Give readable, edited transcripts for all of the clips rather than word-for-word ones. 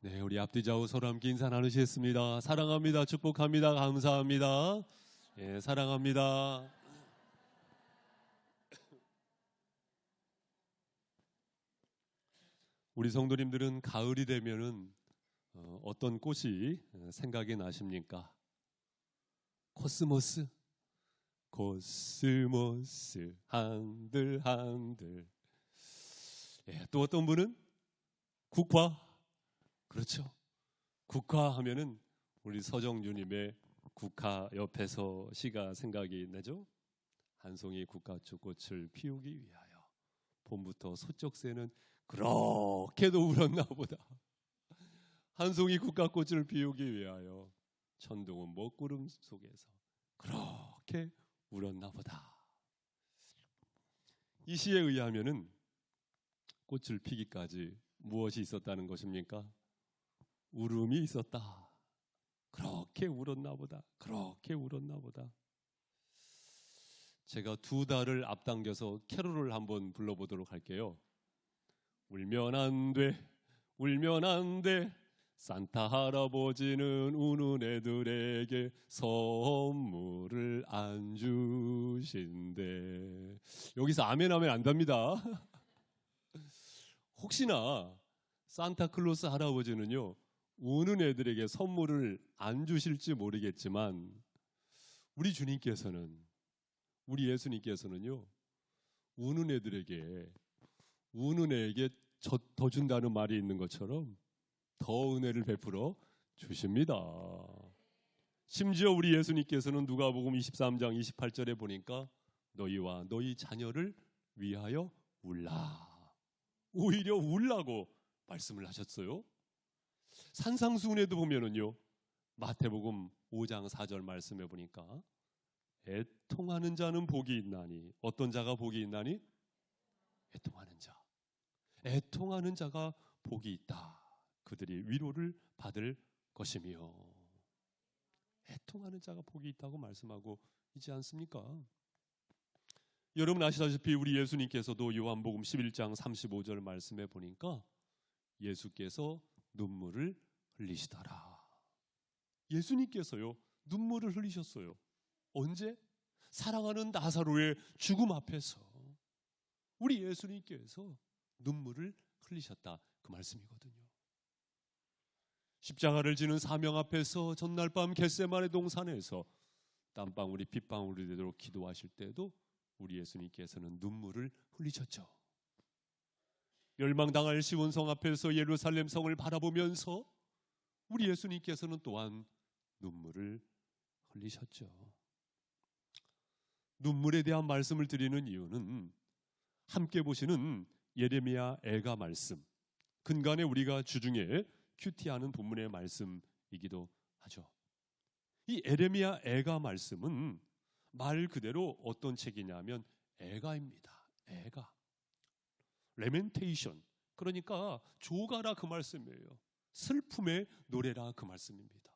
네, 우리 앞뒤 좌우 서로 함께 인사 나누시겠습니다. 사랑합니다. 축복합니다. 감사합니다. 예, 사랑합니다. 우리 성도님들은 가을이 되면은 어떤 꽃이 생각이 나십니까? 코스모스, 코스모스 한들 한들. 예, 또 어떤 분은 국화. 그렇죠. 국화 하면은 우리 서정주님의 국화 옆에서 시가 생각이 나죠. 한 송이 국화꽃을 피우기 위하여 봄부터 소쩍새는 그렇게도 울었나 보다. 한 송이 국화꽃을 피우기 위하여 천둥은 먹구름 속에서 그렇게 울었나 보다. 이 시에 의하면은 꽃을 피기까지 무엇이 있었다는 것입니까? 울음이 있었다. 그렇게 울었나 보다. 그렇게 울었나 보다. 제가 두 달을 앞당겨서 캐롤을 한번 불러보도록 할게요. 울면 안 돼, 울면 안 돼. 산타 할아버지는 우는 애들에게 선물을 안 주신대. 여기서 아멘 하면 안 됩니다. 혹시나 산타클로스 할아버지는요, 우는 애들에게 선물을 안 주실지 모르겠지만 우리 주님께서는, 우리 예수님께서는요, 우는 애들에게 더 준다는 말이 있는 것처럼 더 은혜를 베풀어 주십니다. 심지어 우리 예수님께서는 누가복음 23장 28절에 보니까 너희와 너희 자녀를 위하여 울라. 오히려 울라고 말씀을 하셨어요. 산상수훈에도 보면은요, 마태복음 5장 4절 말씀해 보니까 애통하는 자는 복이 있나니. 어떤 자가 복이 있나니? 애통하는 자. 애통하는 자가 복이 있다. 그들이 위로를 받을 것이며. 애통하는 자가 복이 있다고 말씀하고 있지 않습니까? 여러분 아시다시피 우리 예수님께서도 요한복음 11장 35절 말씀해 보니까 예수께서 눈물을 흘리시더라. 예수님께서요, 눈물을 흘리셨어요. 언제? 사랑하는 나사로의 죽음 앞에서 우리 예수님께서 눈물을 흘리셨다, 그 말씀이거든요. 십자가를 지는 사명 앞에서 전날 밤 겟세마네 동산에서 땀방울이 빗방울이 되도록 기도하실 때도 우리 예수님께서는 눈물을 흘리셨죠. 멸망당할 시온성 앞에서 예루살렘 성을 바라보면서 우리 예수님께서는 또한 눈물을 흘리셨죠. 눈물에 대한 말씀을 드리는 이유는 함께 보시는 예레미야 애가 말씀, 근간에 우리가 주중에 큐티하는 본문의 말씀이기도 하죠. 이 예레미야 애가 말씀은 말 그대로 어떤 책이냐면 애가입니다. 애가. 레멘테이션, 그러니까 조가라 그 말씀이에요. 슬픔의 노래라 그 말씀입니다.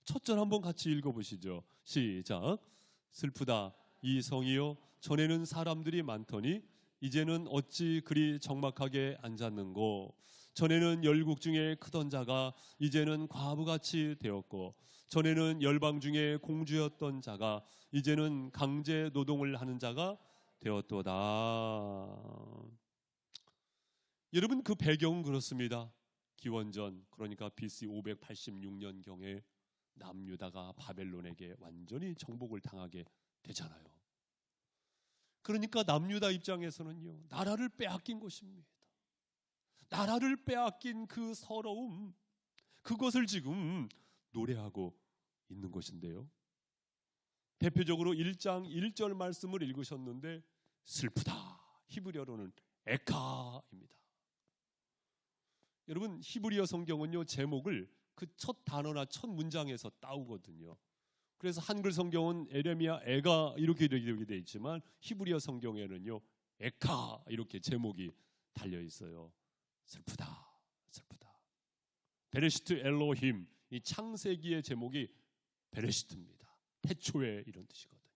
첫 절 한번 같이 읽어보시죠. 시작. 슬프다 이 성이요, 전에는 사람들이 많더니 이제는 어찌 그리 적막하게 앉았는고. 전에는 열국 중에 크던 자가 이제는 과부같이 되었고, 전에는 열방 중에 공주였던 자가 이제는 강제 노동을 하는 자가 되었도다. 여러분, 그 배경은 그렇습니다. 기원전, 그러니까 BC 586년경에 남유다가 바벨론에게 완전히 정복을 당하게 되잖아요. 그러니까 남유다 입장에서는요, 나라를 빼앗긴 것입니다. 나라를 빼앗긴 그 서러움, 그것을 지금 노래하고 있는 것인데요. 대표적으로 1장 1절 말씀을 읽으셨는데 슬프다, 히브리어로는 에카입니다. 여러분, 히브리어 성경은요, 제목을 그 첫 단어나 첫 문장에서 따오거든요. 그래서 한글 성경은 에레미야 애가 이렇게 되어 있지만 히브리어 성경에는요, 에카 이렇게 제목이 달려 있어요. 슬프다, 슬프다. 베레시트 엘로힘, 이 창세기의 제목이 베레시트입니다. 태초에, 이런 뜻이거든요.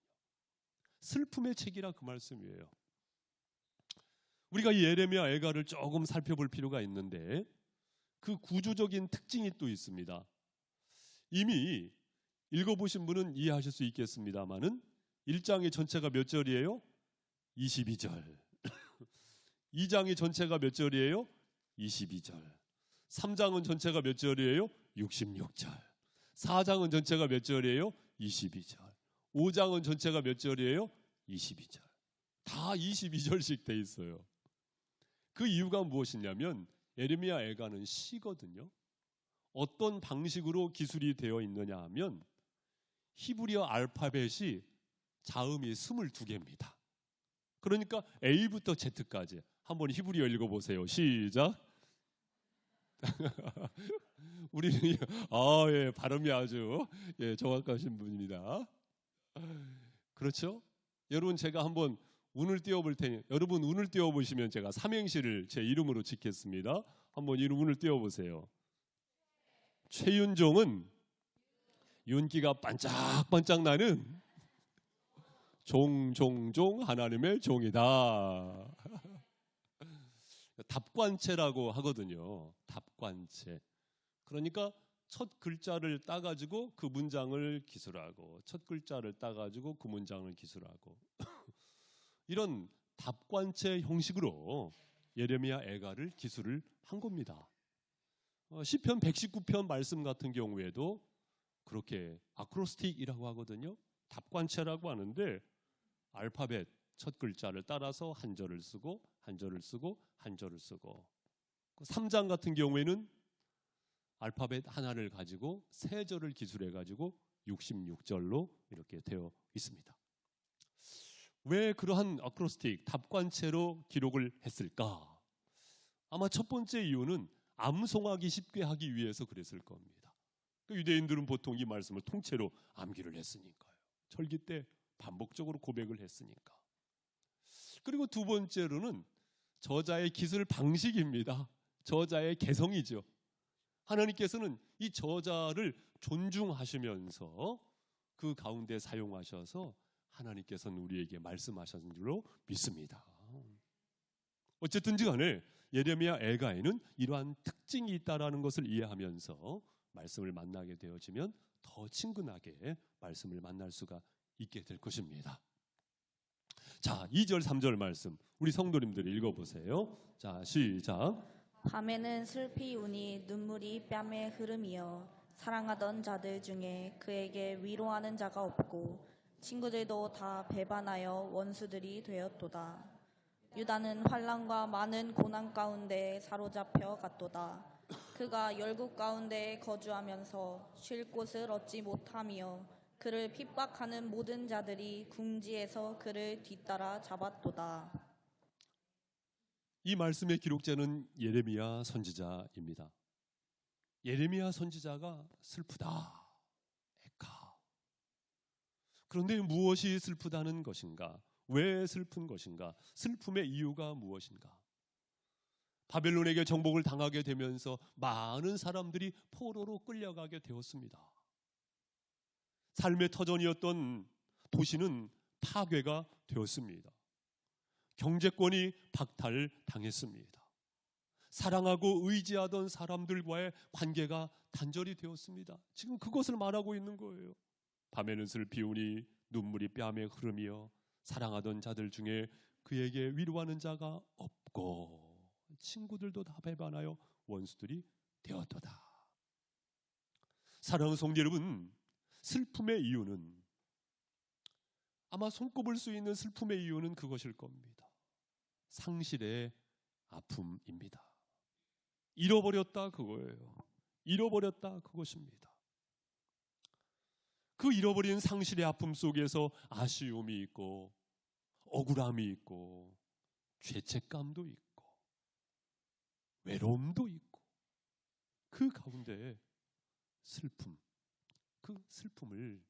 슬픔의 책이라 그 말씀이에요. 우리가 이 예레미야 애가를 조금 살펴볼 필요가 있는데, 그 구조적인 특징이 또 있습니다. 이미 읽어보신 분은 이해하실 수 있겠습니다만은 1장의 전체가 몇 절이에요? 22절. 2장의 전체가 몇 절이에요? 22절. 3장은 전체가 몇 절이에요? 66절. 4장은 전체가 몇 절이에요? 22절. 5장은 전체가 몇 절이에요? 22절. 다 22절씩 돼 있어요. 그 이유가 무엇이냐면 예레미야 애가는 시거든요. 어떤 방식으로 기술이 되어 있느냐 하면 히브리어 알파벳이 자음이 22개입니다. 그러니까 A부터 Z까지 한번 히브리어 읽어보세요. 시작. 우리는 예, 발음이 아주 정확하신 분입니다. 그렇죠? 여러분 제가 한번 운을 띄워볼 테니 여러분 운을 띄워보시면 제가 삼행시를 제 이름으로 짓겠습니다. 한번 운을 띄워보세요. 최윤종은 윤기가 반짝반짝 나는 종종종 하나님의 종이다. 답관체라고 하거든요. 답관체. 그러니까 첫 글자를 따가지고 그 문장을 기술하고 첫 글자를 따가지고 그 문장을 기술하고 이런 답관체 형식으로 예레미야 애가를 기술을 한 겁니다. 시편 119편 말씀 같은 경우에도 그렇게 아크로스틱이라고 하거든요. 답관체라고 하는데 알파벳 첫 글자를 따라서 한 절을 쓰고 한 절을 쓰고 한 절을 쓰고 3장 같은 경우에는 알파벳 하나를 가지고 세 절을 기술해 가지고 66절로 이렇게 되어 있습니다. 왜 그러한 아크로스틱 답관체로 기록을 했을까? 아마 첫 번째 이유는 암송하기 쉽게 하기 위해서 그랬을 겁니다. 유대인들은 보통 이 말씀을 통째로 암기를 했으니까요. 절기 때 반복적으로 고백을 했으니까. 그리고 두 번째로는 저자의 기술 방식입니다. 저자의 개성이죠. 하나님께서는 이 저자를 존중하시면서 그 가운데 사용하셔서 하나님께서는 우리에게 말씀하신 줄로 믿습니다. 어쨌든지 간에 예레미야 애가에는 이러한 특징이 있다라는 것을 이해하면서 말씀을 만나게 되어지면 더 친근하게 말씀을 만날 수가 있게 될 것입니다. 자, 2절 3절 말씀 우리 성도님들이 읽어보세요. 자, 시작. 밤에는 슬피 우니 눈물이 뺨에 흐름이여 사랑하던 자들 중에 그에게 위로하는 자가 없고 친구들도 다 배반하여 원수들이 되었도다. 유다는 환난과 많은 고난 가운데 사로잡혀 갔도다. 그가 열국 가운데 거주하면서 쉴 곳을 얻지 못하며 그를 핍박하는 모든 자들이 궁지에서 그를 뒤따라 잡았도다. 이 말씀의 기록자는 예레미야 선지자입니다. 예레미야 선지자가 슬프다. 에카. 그런데 무엇이 슬프다는 것인가? 왜 슬픈 것인가? 슬픔의 이유가 무엇인가? 바벨론에게 정복을 당하게 되면서 많은 사람들이 포로로 끌려가게 되었습니다. 삶의 터전이었던 도시는 파괴가 되었습니다. 경제권이 박탈당했습니다. 사랑하고 의지하던 사람들과의 관계가 단절이 되었습니다. 지금 그것을 말하고 있는 거예요. 밤에는 슬피 우니 눈물이 뺨에 흐르며 사랑하던 자들 중에 그에게 위로하는 자가 없고 친구들도 다 배반하여 원수들이 되었도다. 사랑하는 성도 여러분, 슬픔의 이유는 아마 손꼽을 수 있는 슬픔의 이유는 그것일 겁니다. 상실의 아픔입니다. 잃어버렸다 그거예요. 잃어버렸다 그것입니다. 그 잃어버린 상실의 아픔 속에서 아쉬움이 있고 억울함이 있고 죄책감도 있고 외로움도 있고 그 가운데 슬픔, 그 슬픔을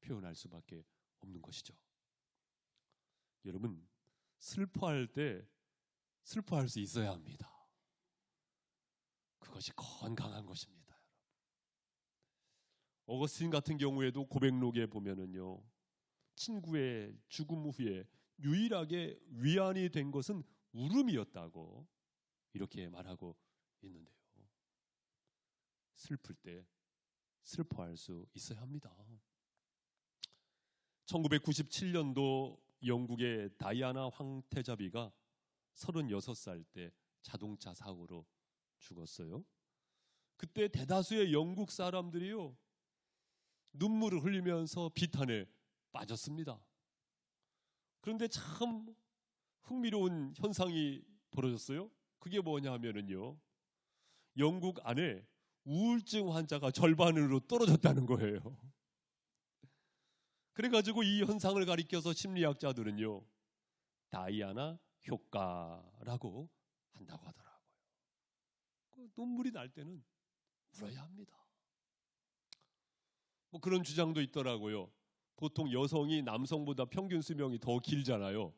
표현할 수밖에 없는 것이죠. 여러분, 슬퍼할 때 슬퍼할 수 있어야 합니다. 그것이 건강한 것입니다. 어거스틴 같은 경우에도 고백록에 보면은요, 친구의 죽음 후에 유일하게 위안이 된 것은 울음이었다고 이렇게 말하고 있는데요. 슬플 때 슬퍼할 수 있어야 합니다. 1997년도 영국의 다이아나 황태자비가 36살 때 자동차 사고로 죽었어요. 그때 대다수의 영국 사람들이요, 눈물을 흘리면서 비탄에 빠졌습니다. 그런데 참 흥미로운 현상이 벌어졌어요. 그게 뭐냐 하면은요, 영국 안에 우울증 환자가 절반으로 떨어졌다는 거예요. 그래가지고 이 현상을 가리켜서 심리학자들은요, 다이아나 효과라고 한다고 하더라고요. 눈물이 날 때는 울어야 합니다. 뭐 그런 주장도 있더라고요. 보통 여성이 남성보다 평균 수명이 더 길잖아요.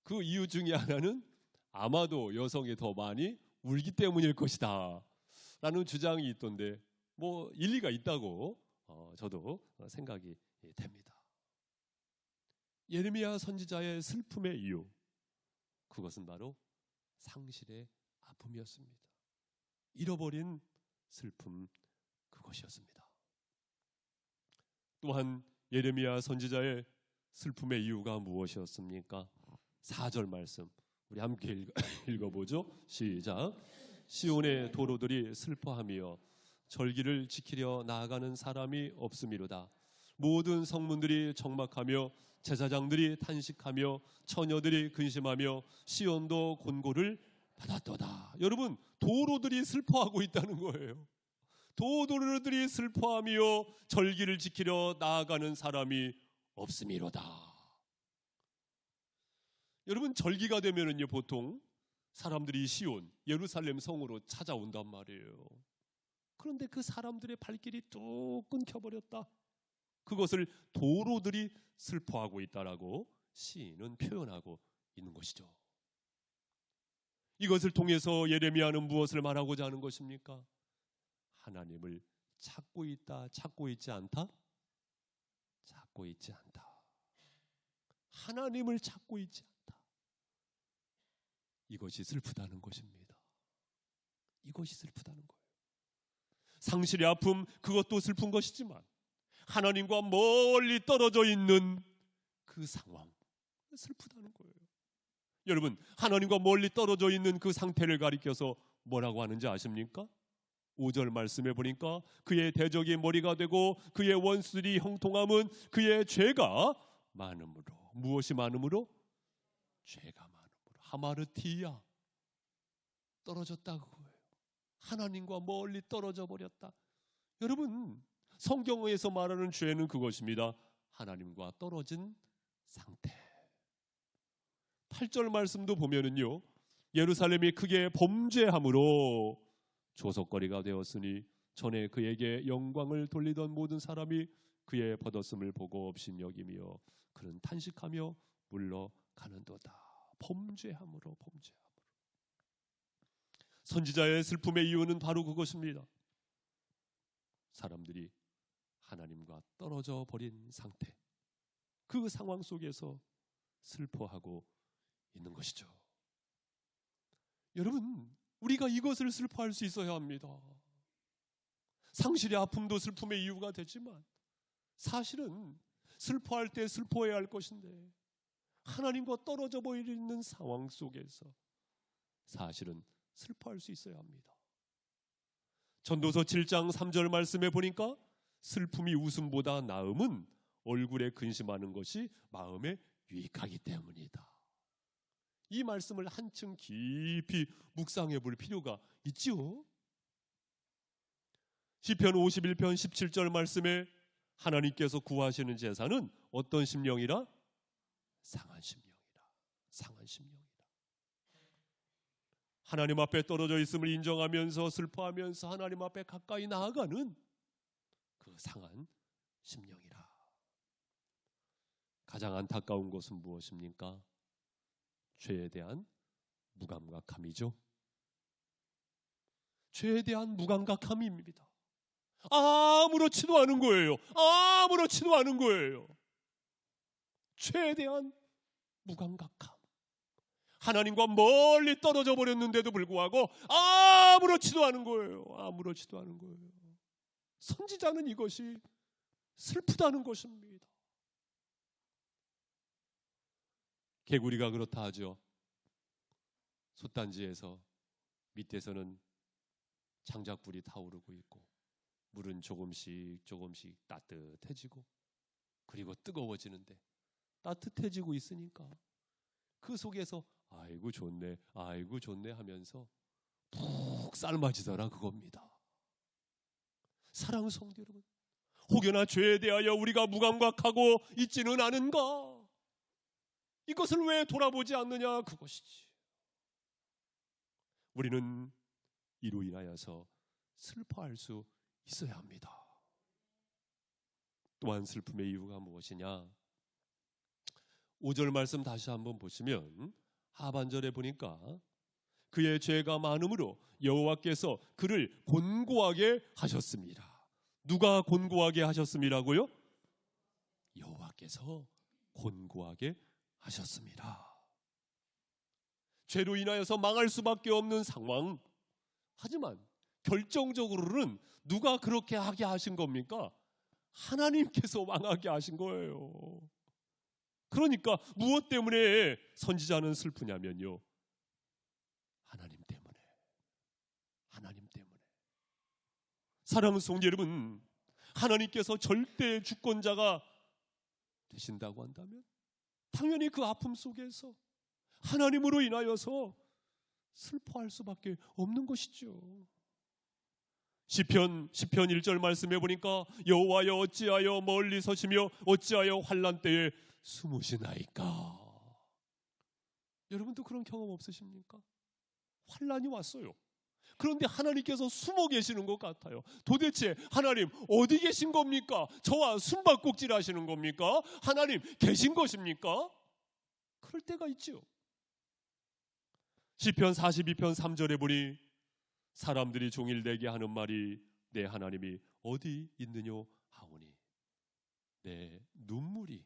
그 이유 중에 하나는 아마도 여성이 더 많이 울기 때문일 것이다 라는 주장이 있던데, 뭐 일리가 있다고 저도 생각이 됩니다. 예레미야 선지자의 슬픔의 이유, 그것은 바로 상실의 아픔이었습니다. 잃어버린 슬픔, 그것이었습니다. 또한 예레미야 선지자의 슬픔의 이유가 무엇이었습니까? 4절 말씀 우리 함께 읽어보죠. 시작. 시온의 도로들이 슬퍼하며 절기를 지키려 나아가는 사람이 없음이로다. 모든 성문들이 적막하며 제사장들이 탄식하며 처녀들이 근심하며 시온도 곤고를 받았도다. 여러분, 도로들이 슬퍼하고 있다는 거예요. 도로들이 슬퍼하며 절기를 지키려 나아가는 사람이 없음이로다. 여러분, 절기가 되면은요, 보통 사람들이 시온, 예루살렘 성으로 찾아온단 말이에요. 그런데 그 사람들의 발길이 뚝 끊겨버렸다. 그것을 도로들이 슬퍼하고 있다라고 시인은 표현하고 있는 것이죠. 이것을 통해서 예레미야는 무엇을 말하고자 하는 것입니까? 하나님을 찾고 있다, 찾고 있지 않다? 찾고 있지 않다. 하나님을 찾고 있지 않다. 이것이 슬프다는 것입니다. 이것이 슬프다는 거예요. 상실의 아픔, 그것도 슬픈 것이지만 하나님과 멀리 떨어져 있는 그 상황, 슬프다는 거예요. 여러분, 하나님과 멀리 떨어져 있는 그 상태를 가리켜서 뭐라고 하는지 아십니까? 5절 말씀해 보니까 그의 대적이 머리가 되고 그의 원수들이 형통함은 그의 죄가 많음으로. 무엇이 많음으로? 죄가 많음으로. 하마르티야, 떨어졌다고 해요. 하나님과 멀리 떨어져 버렸다. 여러분, 성경에서 말하는 죄는 그것입니다. 하나님과 떨어진 상태. 8절 말씀도 보면은요, 예루살렘이 크게 범죄함으로 조석거리가 되었으니 전에 그에게 영광을 돌리던 모든 사람이 그의 벗었음을 보고 업신여기며 그는 탄식하며 물러가는도다. 범죄함으로. 선지자의 슬픔의 이유는 바로 그것입니다. 사람들이 하나님과 떨어져 버린 상태, 그 상황 속에서 슬퍼하고 있는 것이죠. 여러분, 우리가 이것을 슬퍼할 수 있어야 합니다. 상실의 아픔도 슬픔의 이유가 되지만 사실은 슬퍼할 때 슬퍼해야 할 것인데 하나님과 떨어져 버리는 상황 속에서 사실은 슬퍼할 수 있어야 합니다. 전도서 7장 3절 말씀에 보니까 슬픔이 웃음보다 나음은 얼굴에 근심하는 것이 마음에 유익하기 때문이다. 이 말씀을 한층 깊이 묵상해 볼 필요가 있지요. 시편 51편 17절 말씀에 하나님께서 구하시는 제사는 어떤 심령이라? 상한 심령이라. 하나님 앞에 떨어져 있음을 인정하면서 슬퍼하면서 하나님 앞에 가까이 나아가는 그 상한 심령이라. 가장 안타까운 것은 무엇입니까? 죄에 대한 무감각함이죠. 죄에 대한 무감각함입니다. 아무렇지도 않은 거예요. 죄에 대한 무감각함. 하나님과 멀리 떨어져 버렸는데도 불구하고 아무렇지도 않은 거예요. 아무렇지도 않은 거예요. 선지자는 이것이 슬프다는 것입니다. 개구리가 그렇다 하죠. 솥단지에서 밑에서는 장작불이 타오르고 있고 물은 조금씩 조금씩 따뜻해지고 그리고 뜨거워지는데 따뜻해지고 있으니까 그 속에서 아이고 좋네 아이고 좋네 하면서 푹 삶아지더라 그겁니다. 사랑하는 성도 여러분, 혹여나 죄에 대하여 우리가 무감각하고 있지는 않은가? 이것을 왜 돌아보지 않느냐 그것이지. 우리는 이로 인하여서 슬퍼할 수 있어야 합니다. 또한 슬픔의 이유가 무엇이냐? 5절 말씀 다시 한번 보시면 하반절에 보니까 그의 죄가 많음으로 여호와께서 그를 곤고하게 하셨습니다. 누가 곤고하게 하셨음이라고요? 여호와께서 곤고하게 하셨습니다. 죄로 인하여서 망할 수밖에 없는 상황. 하지만 결정적으로는 누가 그렇게 하게 하신 겁니까? 하나님께서 망하게 하신 거예요. 그러니까 무엇 때문에 선지자는 슬프냐면요, 하나님 때문에. 하나님 때문에. 사랑하는 성도 여러분, 하나님께서 절대 주권자가 되신다고 한다면 당연히 그 아픔 속에서 하나님으로 인하여서 슬퍼할 수밖에 없는 것이죠. 시편 1절 말씀해 보니까 여호와여 어찌하여 멀리 서시며 어찌하여 환난 때에 숨으시나이까. 여러분도 그런 경험 없으십니까? 환난이 왔어요. 그런데 하나님께서 숨어 계시는 것 같아요. 도대체 하나님 어디 계신 겁니까? 저와 숨바꼭질 하시는 겁니까? 하나님 계신 것입니까? 그럴 때가 있죠. 시편 42편 3절에 보니 사람들이 종일 내게 하는 말이 내 하나님이 어디 있느뇨 하오니 내 눈물이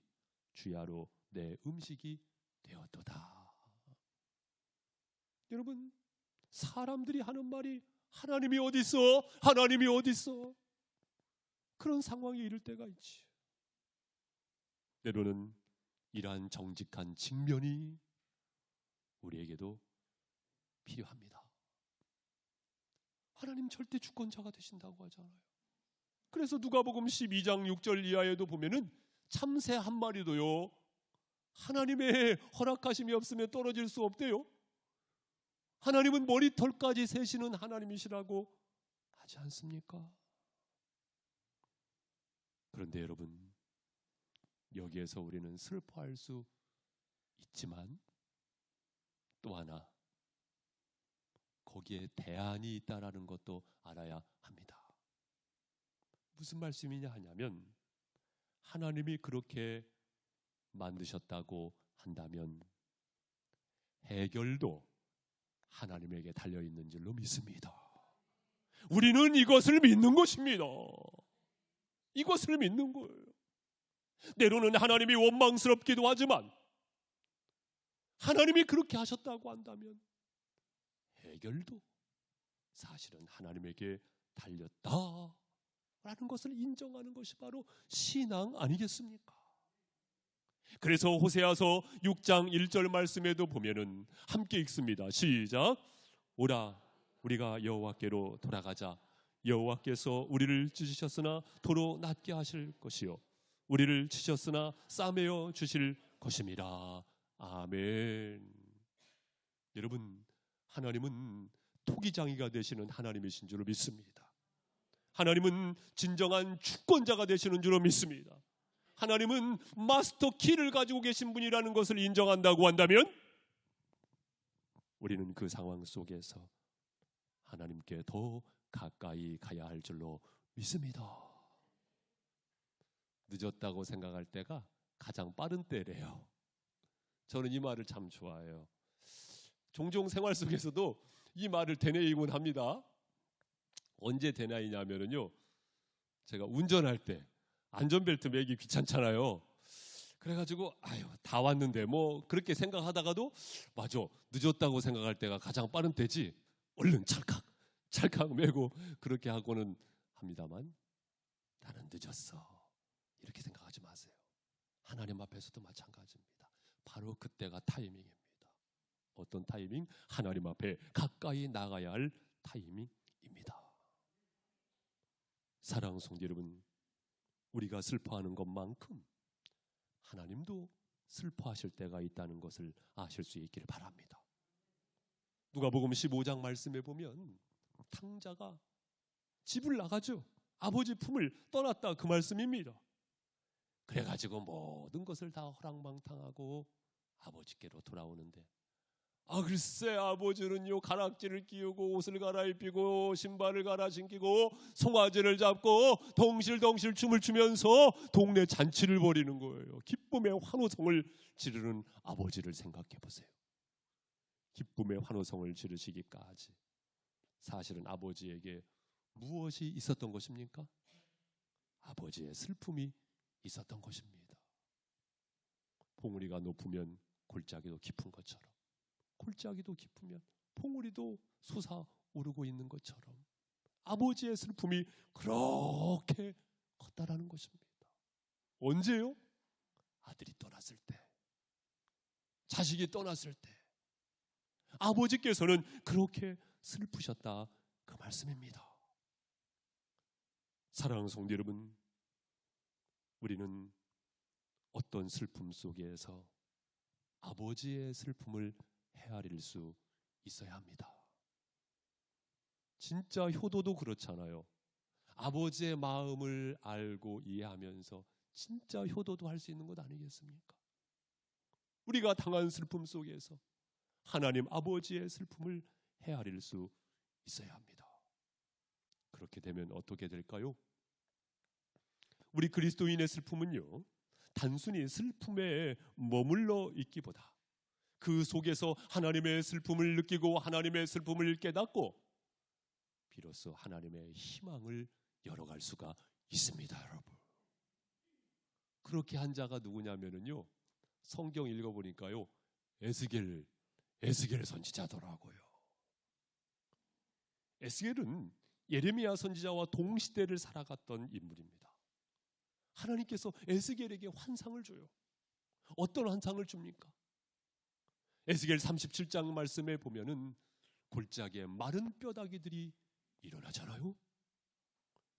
주야로 내 음식이 되었도다. 여러분, 사람들이 하는 말이 하나님이 어디 있어? 하나님이 어디 있어? 그런 상황에 이를 때가 있지. 때로는 이러한 정직한 직면이 우리에게도 필요합니다. 하나님 절대 주권자가 되신다고 하잖아요. 그래서 누가복음 12장 6절 이하에도 보면은 참새 한 마리도요, 하나님의 허락하심이 없으면 떨어질 수 없대요. 하나님은 머리털까지 세시는 하나님이시라고 하지 않습니까? 그런데 여러분, 여기에서 우리는 슬퍼할 수 있지만 또 하나 거기에 대안이 있다라는 것도 알아야 합니다. 무슨 말씀이냐 하냐면 하나님이 그렇게 만드셨다고 한다면 해결도 하나님에게 달려있는 줄로 믿습니다. 우리는 이것을 믿는 것입니다. 이것을 믿는 거예요. 때로는 하나님이 원망스럽기도 하지만 하나님이 그렇게 하셨다고 한다면 해결도 사실은 하나님에게 달렸다라는 것을 인정하는 것이 바로 신앙 아니겠습니까? 그래서 호세아서 6장 1절 말씀에도 보면은 함께 읽습니다. 시작. 오라 우리가 여호와께로 돌아가자. 여호와께서 우리를 찢으셨으나 도로 낫게 하실 것이요 우리를 치셨으나 싸매어 주실 것입니다. 아멘. 여러분, 하나님은 토기장이가 되시는 하나님이신 줄로 믿습니다. 하나님은 진정한 주권자가 되시는 줄로 믿습니다. 하나님은 마스터 키를 가지고 계신 분이라는 것을 인정한다고 한다면 우리는 그 상황 속에서 하나님께 더 가까이 가야 할 줄로 믿습니다. 늦었다고 생각할 때가 가장 빠른 때래요. 저는 이 말을 참 좋아해요. 종종 생활 속에서도 이 말을 되뇌이곤 합니다. 언제 되뇌이냐면요, 제가 운전할 때 안전벨트 매기 귀찮잖아요. 그래가지고 다 왔는데 뭐 그렇게 생각하다가도 맞아, 늦었다고 생각할 때가 가장 빠른 때지. 얼른 찰칵 찰칵 메고 그렇게 하고는 합니다만 나는 늦었어 이렇게 생각하지 마세요. 하나님 앞에서도 마찬가지입니다. 바로 그때가 타이밍입니다. 어떤 타이밍? 하나님 앞에 가까이 나가야 할 타이밍입니다. 사랑하는 성도 여러분, 우리가 슬퍼하는 것만큼 하나님도 슬퍼하실 때가 있다는 것을 아실 수 있기를 바랍니다. 누가복음 15장 말씀에 보면 탕자가 집을 나가죠. 아버지 품을 떠났다 그 말씀입니다. 그래가지고 모든 것을 다 허랑방탕하고 아버지께로 돌아오는데 글쎄 아버지는요 가락지를 끼우고 옷을 갈아입히고 신발을 갈아 신기고 송아지를 잡고 덩실덩실 춤을 추면서 동네 잔치를 벌이는 거예요. 기쁨의 환호성을 지르는 아버지를 생각해 보세요. 기쁨의 환호성을 지르시기까지 사실은 아버지에게 무엇이 있었던 것입니까? 아버지의 슬픔이 있었던 것입니다. 봉우리가 높으면 골짜기도 깊은 것처럼 골짜기도 깊으면 봉우리도 솟아오르고 있는 것처럼 아버지의 슬픔이 그렇게 컸다라는 것입니다. 언제요? 아들이 떠났을 때, 자식이 떠났을 때 아버지께서는 그렇게 슬프셨다 그 말씀입니다. 사랑하는 성도 여러분, 우리는 어떤 슬픔 속에서 아버지의 슬픔을 헤아릴 수 있어야 합니다. 진짜 효도도 그렇잖아요. 아버지의 마음을 알고 이해하면서 진짜 효도도 할 수 있는 것 아니겠습니까? 우리가 당한 슬픔 속에서 하나님 아버지의 슬픔을 헤아릴 수 있어야 합니다. 그렇게 되면 어떻게 될까요? 우리 그리스도인의 슬픔은요, 단순히 슬픔에 머물러 있기보다 그 속에서 하나님의 슬픔을 느끼고 하나님의 슬픔을 깨닫고 비로소 하나님의 희망을 열어갈 수가 있습니다, 여러분. 그렇게 한 자가 누구냐면요, 성경 읽어보니까요, 에스겔 선지자더라고요. 에스겔은 예레미야 선지자와 동시대를 살아갔던 인물입니다. 하나님께서 에스겔에게 환상을 줘요. 어떤 환상을 줍니까? 에스겔 37장 말씀에 보면은 골짜기에 마른 뼈다귀들이 일어나잖아요.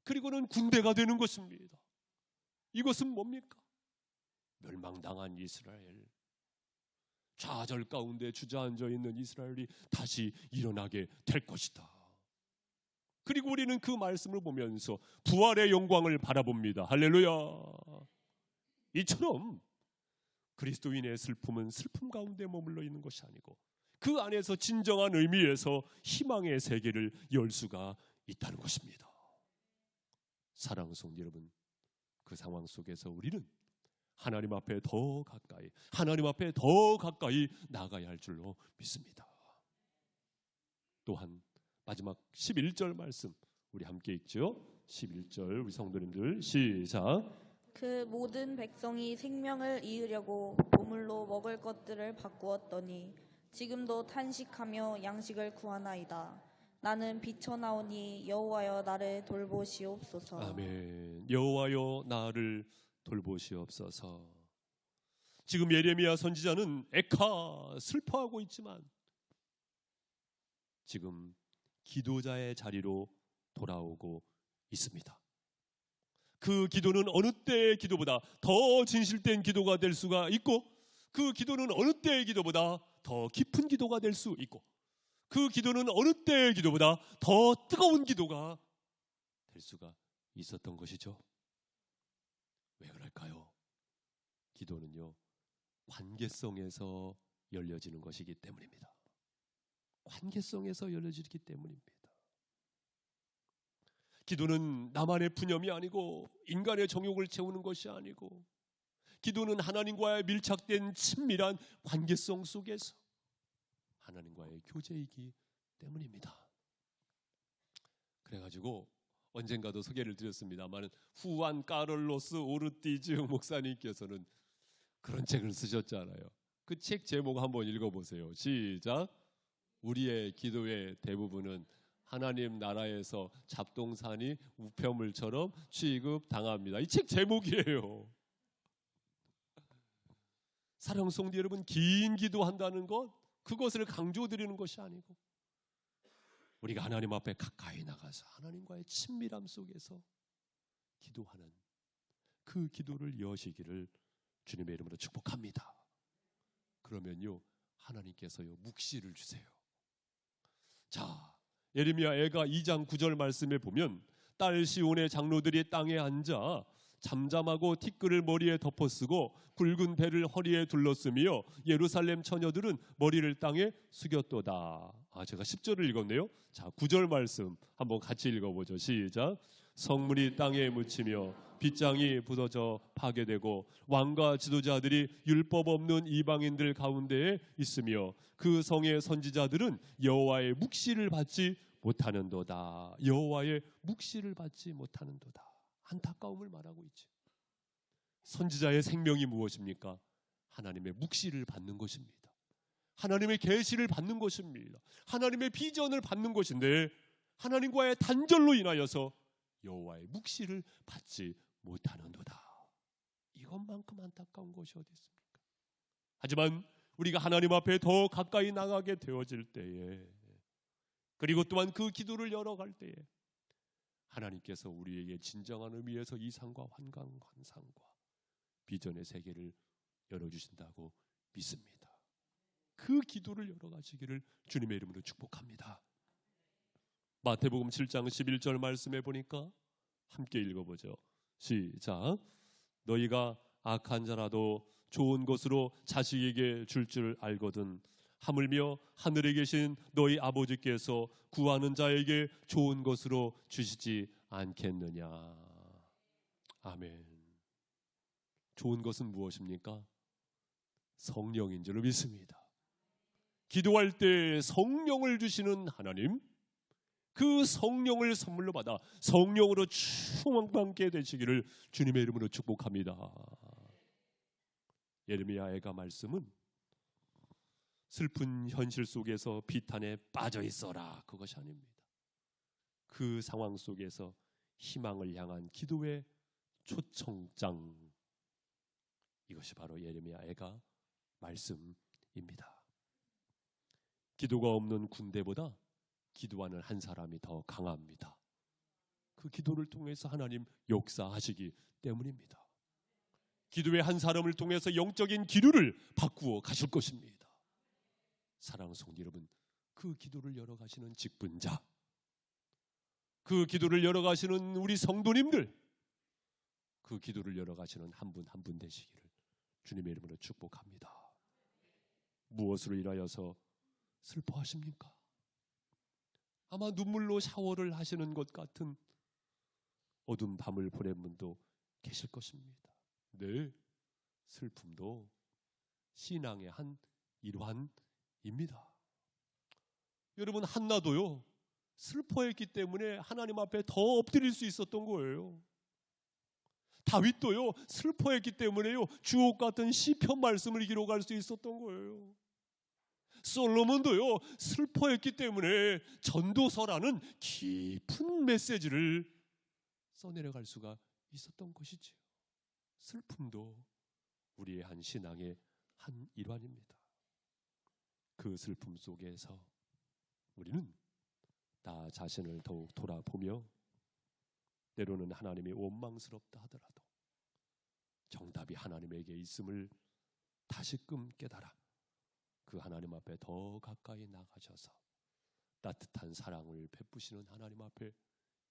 그리고는 군대가 되는 것입니다. 이것은 뭡니까? 멸망당한 이스라엘, 좌절 가운데 주저앉아 있는 이스라엘이 다시 일어나게 될 것이다. 그리고 우리는 그 말씀을 보면서 부활의 영광을 바라봅니다. 할렐루야. 이처럼 그리스도인의 슬픔은 슬픔 가운데 머물러 있는 것이 아니고 그 안에서 진정한 의미에서 희망의 세계를 열 수가 있다는 것입니다. 사랑하는 성도 여러분, 그 상황 속에서 우리는 하나님 앞에 더 가까이, 하나님 앞에 더 가까이 나가야 할 줄로 믿습니다. 또한 마지막 11절 말씀 우리 함께 읽죠. 11절 우리 성도님들 시작. 그 모든 백성이 생명을 이으려고 보물로 먹을 것들을 바꾸었더니 지금도 탄식하며 양식을 구하나이다. 나는 비쳐나오니 여호와여 나를 돌보시옵소서. 아멘. 여호와여 나를 돌보시옵소서. 지금 예레미야 선지자는 에카 슬퍼하고 있지만 지금 기도자의 자리로 돌아오고 있습니다. 그 기도는 어느 때의 기도보다 더 진실된 기도가 될 수가 있고 그 기도는 어느 때의 기도보다 더 깊은 기도가 될 수 있고 그 기도는 어느 때의 기도보다 더 뜨거운 기도가 될 수가 있었던 것이죠. 왜 그럴까요? 기도는요, 관계성에서 열려지는 것이기 때문입니다. 관계성에서 열려지기 때문입니다. 기도는 나만의 푸념이 아니고 인간의 정욕을 채우는 것이 아니고 기도는 하나님과의 밀착된 친밀한 관계성 속에서 하나님과의 교제이기 때문입니다. 그래가지고 언젠가도 소개를 드렸습니다만 후안 까를로스 오르티즈 목사님께서는 그런 책을 쓰셨잖아요. 그 책 제목 한번 읽어보세요. 시작. 우리의 기도의 대부분은 하나님 나라에서 잡동사니 우편물처럼 취급당합니다. 이 책 제목이에요. 사랑하는 성도 여러분, 긴 기도한다는 것, 그것을 강조드리는 것이 아니고 우리가 하나님 앞에 가까이 나가서 하나님과의 친밀함 속에서 기도하는 그 기도를 여시기를 주님의 이름으로 축복합니다. 그러면요, 하나님께서요 묵시를 주세요. 자, 예레미야 애가 2장 9절 말씀에 보면 딸 시온의 장로들이 땅에 앉아 잠잠하고 티끌을 머리에 덮어쓰고 굵은 배를 허리에 둘렀으며 예루살렘 처녀들은 머리를 땅에 숙였도다. 제가 10절을 읽었네요. 자, 9절 말씀 한번 같이 읽어보죠. 시작. 성문이 땅에 묻히며 빗장이 부서져 파괴되고 왕과 지도자들이 율법 없는 이방인들 가운데에 있으며 그 성의 선지자들은 여호와의 묵시를 받지 못하는도다. 여호와의 묵시를 받지 못하는도다. 안타까움을 말하고 있죠. 선지자의 생명이 무엇입니까? 하나님의 묵시를 받는 것입니다. 하나님의 계시를 받는 것입니다. 하나님의 비전을 받는 것인데 하나님과의 단절로 인하여서 여호와의 묵시를 받지 못하는도다. 이것만큼 안타까운 것이 어디 있습니까? 하지만 우리가 하나님 앞에 더 가까이 나가게 되어질 때에, 그리고 또한 그 기도를 열어갈 때에 하나님께서 우리에게 진정한 의미에서 이상과 환상과 비전의 세계를 열어주신다고 믿습니다. 그 기도를 열어가시기를 주님의 이름으로 축복합니다. 마태복음 7장 11절 말씀에 보니까 함께 읽어보죠. 시작. 너희가 악한 자라도 좋은 것으로 자식에게 줄 줄 알거든 하물며 하늘에 계신 너희 아버지께서 구하는 자에게 좋은 것으로 주시지 않겠느냐. 아멘. 좋은 것은 무엇입니까? 성령인 줄로 믿습니다. 기도할 때 성령을 주시는 하나님, 그 성령을 선물로 받아 성령으로 충만케 되시기를 주님의 이름으로 축복합니다. 예레미야 애가 말씀은 슬픈 현실 속에서 비탄에 빠져 있어라, 그것이 아닙니다. 그 상황 속에서 희망을 향한 기도의 초청장, 이것이 바로 예레미야 애가 말씀입니다. 기도가 없는 군대보다 기도하는 한 사람이 더 강합니다. 그 기도를 통해서 하나님 역사하시기 때문입니다. 기도의 한 사람을 통해서 영적인 기류를 바꾸어 가실 것입니다. 사랑하는 성도 여러분, 그 기도를 열어가시는 직분자, 그 기도를 열어가시는 우리 성도님들, 그 기도를 열어가시는 한 분 한 분 되시기를 주님의 이름으로 축복합니다. 무엇으로 인하여서 슬퍼하십니까? 아마 눈물로 샤워를 하시는 것 같은 어두운 밤을 보낸 분도 계실 것입니다. 네, 슬픔도 신앙의 한 일환입니다. 여러분, 한나도요 슬퍼했기 때문에 하나님 앞에 더 엎드릴 수 있었던 거예요. 다윗도요 슬퍼했기 때문에요 주옥 같은 시편 말씀을 기록할 수 있었던 거예요. 솔로몬도요 슬퍼했기 때문에 전도서라는 깊은 메시지를 써내려갈 수가 있었던 것이지요. 슬픔도 우리의 한 신앙의 한 일환입니다. 그 슬픔 속에서 우리는 나 자신을 더욱 돌아보며 때로는 하나님이 원망스럽다 하더라도 정답이 하나님에게 있음을 다시금 깨달아 그 하나님 앞에 더 가까이 나가셔서 따뜻한 사랑을 베푸시는 하나님 앞에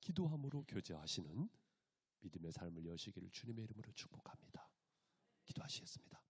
기도함으로 교제하시는 믿음의 삶을 여시기를 주님의 이름으로 축복합니다. 기도하시겠습니다.